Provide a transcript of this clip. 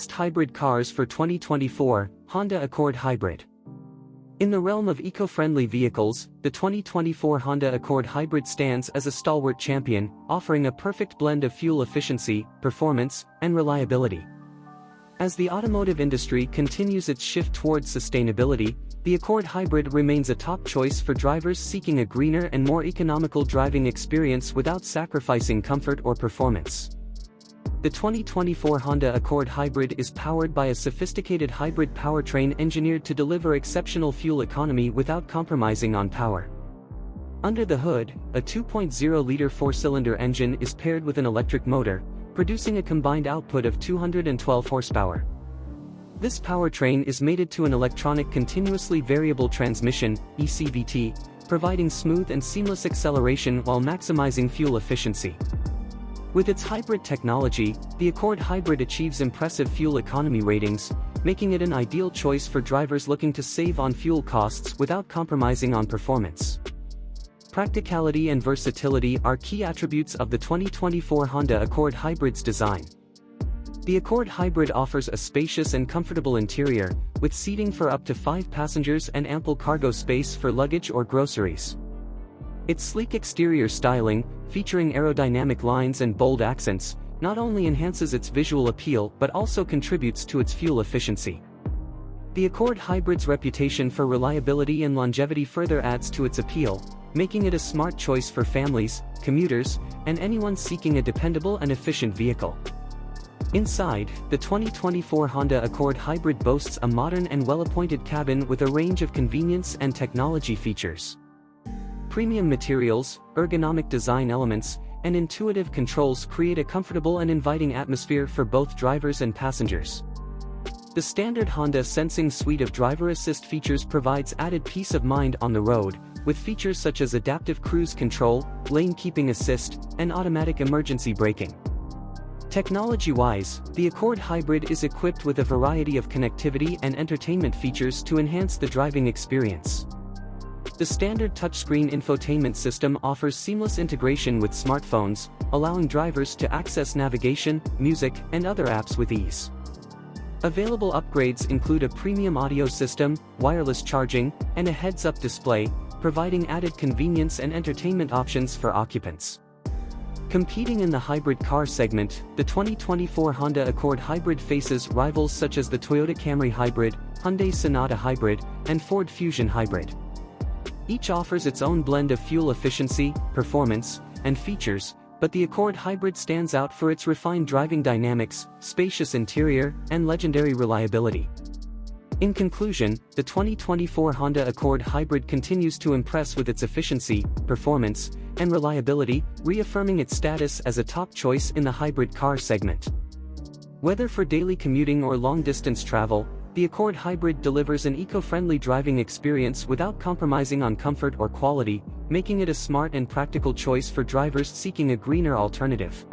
Best hybrid cars for 2024, Honda Accord Hybrid. In the realm of eco-friendly vehicles, the 2024 Honda Accord Hybrid stands as a stalwart champion, offering a perfect blend of fuel efficiency, performance, and reliability. As the automotive industry continues its shift towards sustainability, the Accord Hybrid remains a top choice for drivers seeking a greener and more economical driving experience without sacrificing comfort or performance. The 2024 Honda Accord Hybrid is powered by a sophisticated hybrid powertrain engineered to deliver exceptional fuel economy without compromising on power. Under the hood, a 2.0-liter four-cylinder engine is paired with an electric motor, producing a combined output of 212 horsepower. This powertrain is mated to an electronic continuously variable transmission, ECVT, providing smooth and seamless acceleration while maximizing fuel efficiency. With its hybrid technology, the Accord Hybrid achieves impressive fuel economy ratings, making it an ideal choice for drivers looking to save on fuel costs without compromising on performance. Practicality and versatility are key attributes of the 2024 Honda Accord Hybrid's design. The Accord Hybrid offers a spacious and comfortable interior, with seating for up to 5 passengers and ample cargo space for luggage or groceries. Its sleek exterior styling, featuring aerodynamic lines and bold accents, not only enhances its visual appeal but also contributes to its fuel efficiency. The Accord Hybrid's reputation for reliability and longevity further adds to its appeal, making it a smart choice for families, commuters, and anyone seeking a dependable and efficient vehicle. Inside, the 2024 Honda Accord Hybrid boasts a modern and well-appointed cabin with a range of convenience and technology features. Premium materials, ergonomic design elements, and intuitive controls create a comfortable and inviting atmosphere for both drivers and passengers. The standard Honda Sensing suite of driver assist features provides added peace of mind on the road, with features such as adaptive cruise control, lane keeping assist, and automatic emergency braking. Technology-wise, the Accord Hybrid is equipped with a variety of connectivity and entertainment features to enhance the driving experience. The standard touchscreen infotainment system offers seamless integration with smartphones, allowing drivers to access navigation, music, and other apps with ease. Available upgrades include a premium audio system, wireless charging, and a heads-up display, providing added convenience and entertainment options for occupants. Competing in the hybrid car segment, the 2024 Honda Accord Hybrid faces rivals such as the Toyota Camry Hybrid, Hyundai Sonata Hybrid, and Ford Fusion Hybrid. Each offers its own blend of fuel efficiency, performance, and features, but the Accord Hybrid stands out for its refined driving dynamics, spacious interior, and legendary reliability. In conclusion, the 2024 Honda Accord Hybrid continues to impress with its efficiency, performance, and reliability, reaffirming its status as a top choice in the hybrid car segment. Whether for daily commuting or long-distance travel, the Accord Hybrid delivers an eco-friendly driving experience without compromising on comfort or quality, making it a smart and practical choice for drivers seeking a greener alternative.